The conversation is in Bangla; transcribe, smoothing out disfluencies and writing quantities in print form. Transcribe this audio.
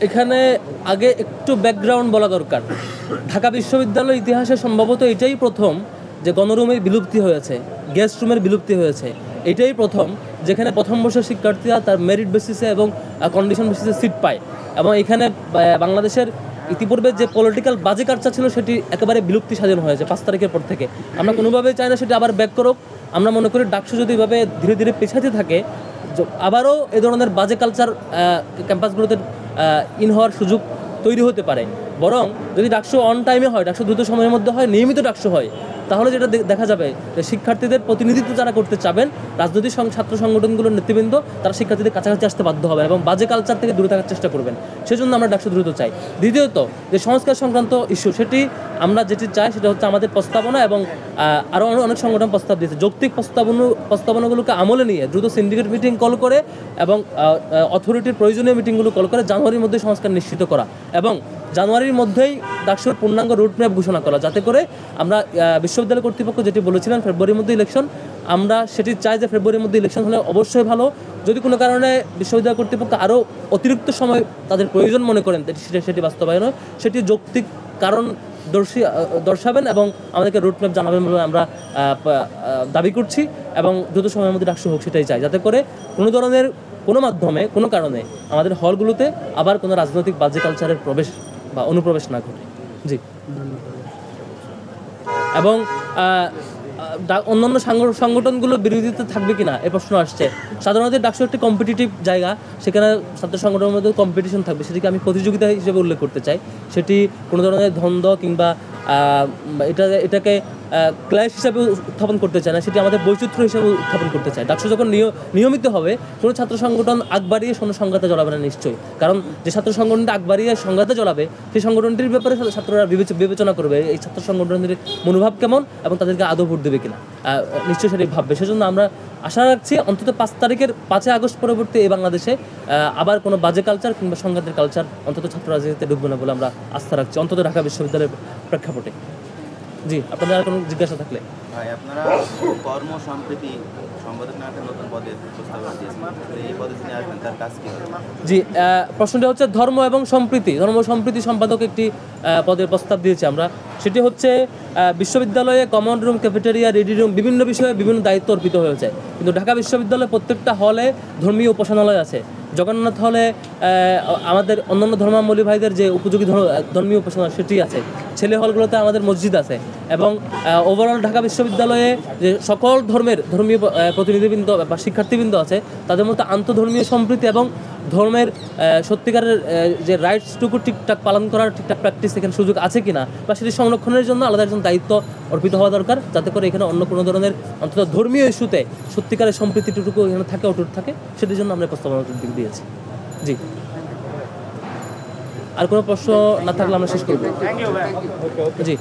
এখানে আগে একটু ব্যাকগ্রাউন্ড বলা দরকার। ঢাকা বিশ্ববিদ্যালয়ের ইতিহাসে সম্ভবত এটাই প্রথম যে গণরুমের বিলুপ্তি হয়েছে, গেস্ট রুমের বিলুপ্তি হয়েছে। এটাই প্রথম যেখানে প্রথম বর্ষের শিক্ষার্থীরা তার মেরিট বেসিসে এবং কন্ডিশন বেসিসে সিট পায়। এবং এখানে বাংলাদেশের ইতিপূর্বে যে পলিটিক্যাল বাজে কালচার ছিল সেটি একেবারে বিলুপ্তি সাধন হয়েছে 5 তারিখের পর থেকে। আমরা কোনোভাবেই চাই না সেটি আবার ব্যাক করুক। আমরা মনে করি ডাকসু যদি এভাবে ধীরে ধীরে পেছাতে থাকে, আবারও এ ধরনের বাজে কালচার ক্যাম্পাসগুলোতে ইন হওয়ার সুযোগ তৈরি হতে পারে। বরং যদি ডাকসু অন টাইমে হয়, ডাকসু দ্রুত সময়ের মধ্যে হয়, নিয়মিত ডাকসু হয়, তাহলে যেটা দেখা যাবে যে শিক্ষার্থীদের প্রতিনিধিত্ব যারা করতে চাবেন, রাজনৈতিক ছাত্র সংগঠনগুলোর নেতৃবৃন্দ, তারা শিক্ষার্থীদের কাছাকাছি আসতে বাধ্য হবে এবং বাজে কালচার থেকে দূরে থাকার চেষ্টা করবেন। সেজন্য আমরা ডাকসু দ্রুত চাই। দ্বিতীয়ত যে সংস্কার সংক্রান্ত ইস্যু, সেটি আমরা যেটি চাই সেটা হচ্ছে আমাদের প্রস্তাবনা এবং আরও অনেক সংগঠন প্রস্তাব দিয়েছে। যৌক্তিক প্রস্তাবনাগুলোকে আমলে নিয়ে দ্রুত সিন্ডিকেট মিটিং কল করে এবং অথরিটির প্রয়োজনীয় মিটিংগুলো কল করে জানুয়ারির মধ্যে সংস্কার নিশ্চিত করা এবং জানুয়ারির মধ্যেই ডাকসুর পূর্ণাঙ্গ রুটম্যাপ ঘোষণা করা, যাতে করে আমরা বিশ্ববিদ্যালয় কর্তৃপক্ষ যেটি বলেছিলেন ফেব্রুয়ারির মধ্যে ইলেকশন, আমরা সেটি চাই যে ফেব্রুয়ারির মধ্যে ইলেকশন হলে অবশ্যই ভালো। যদি কোনো কারণে বিশ্ববিদ্যালয় কর্তৃপক্ষ আরও অতিরিক্ত সময় তাদের প্রয়োজন মনে করেন সেটি বাস্তবায়ন হয়, সেটি যৌক্তিক কারণ দর্শাবেন এবং আমাদেরকে রুটম্যাপ জানাবেন বলে আমরা দাবি করছি এবং দ্রুত সময়ের মধ্যে ডাকসু হোক সেটাই চাই, যাতে করে কোনো ধরনের কোনো মাধ্যমে কোনো কারণে আমাদের হলগুলোতে আবার কোনো রাজনৈতিক বাজে কালচারের প্রবেশ বা অনুপ্রবেশ না ঘটে। জি। এবং অন্যান্য সংগঠনগুলোর বিরোধিতা থাকবে কিনা এ প্রশ্ন আসছে। সাধারণত ডাকসু একটি কম্পিটিটিভ জায়গা, সেখানে ছাত্র সংগঠনের মধ্যে কম্পিটিশন থাকবে, সেটিকে আমি প্রতিযোগিতা হিসেবে উল্লেখ করতে চাই। সেটি কোনো ধরনের দ্বন্দ্ব কিংবা এটাকে ক্লাস হিসাবে উত্থাপন করতে চায় না, সেটি আমাদের বৈচিত্র্য হিসেবে উত্থাপন করতে চায়। ডাকসু যখন নিয়মিত হবে, কোনো ছাত্র সংগঠন আগ বাড়িয়ে কোনো সংঘাতে জড়াবে না নিশ্চয়ই। কারণ যে ছাত্র সংগঠনটা আগ বাড়িয়ে সংঘাতে জড়াবে, সেই সংগঠনটির ব্যাপারে ছাত্ররা বিবেচনা করবে এই ছাত্র সংগঠনটির মনোভাব কেমন এবং তাদেরকে আদৌ ভোট দেবে কিনা, নিশ্চয়ই সেটি ভাববে। সেজন্য আমরা আশা রাখছি অন্তত 5 আগস্ট পরবর্তী এই বাংলাদেশে আবার কোনো বাজে কালচার কিংবা সংঘাতের কালচার অন্তত ছাত্র রাজনীতিতে ঢুকবে না বলে আমরা আস্থা রাখছি, অন্তত ঢাকা বিশ্ববিদ্যালয়ের প্রেক্ষাপটে। জি, আপনাদের আর কোনো জিজ্ঞাসা থাকলে। ভাই, আপনারা কর্ম সম্প্রীতি সম্পাদক নামের নতুন পদের প্রস্তাব দিয়েছেন, এই পদে যিনি আসবেন তার কাজ কি? জি, প্রশ্নটা হচ্ছে ধর্ম এবং সম্প্রীতি সম্পাদক একটি পদের প্রস্তাব দিয়েছি আমরা। সেটি হচ্ছে বিশ্ববিদ্যালয়ে common room, cafeteria, ready room বিভিন্ন বিষয়ে বিভিন্ন দায়িত্ব অর্পিত হয়েছে, কিন্তু ঢাকা বিশ্ববিদ্যালয়ে প্রত্যেকটা হলে ধর্মীয় উপাসনালয় আছে। জগন্নাথ হলে আমাদের অন্যান্য ধর্মাবলম্বী ভাইদের যে উপযোগী ধর্মীয় উপাসনা সেটি আছে। ছেলে হলগুলোতে আমাদের মসজিদ আছে এবং ওভারঅল ঢাকা বিশ্ববিদ্যালয়ে যে সকল ধর্মীয় প্রতিনিধিবৃন্দ বা শিক্ষার্থীবৃন্দ আছে, তাদের মধ্যে আন্তঃধর্মীয় সম্প্রীতি এবং ধর্মের সত্যিকারের যে রাইটসটুকু ঠিকঠাক পালন করার ঠিকঠাক প্র্যাকটিস এখানে সুযোগ আছে কিনা বা সেটি সংরক্ষণের জন্য আলাদা একজন দায়িত্ব অর্পিত হওয়া দরকার, যাতে করে এখানে অন্য কোনো ধরনের অন্তত ধর্মীয় ইস্যুতে সত্যিকারের সম্প্রীতিটুকু এখানে থাকে, অটুট থাকে। সেটির জন্য আমরা প্রস্তাবনা দিয়েছি। জি, আর কোনো প্রশ্ন না থাকলে আমরা শেষ করব। জি।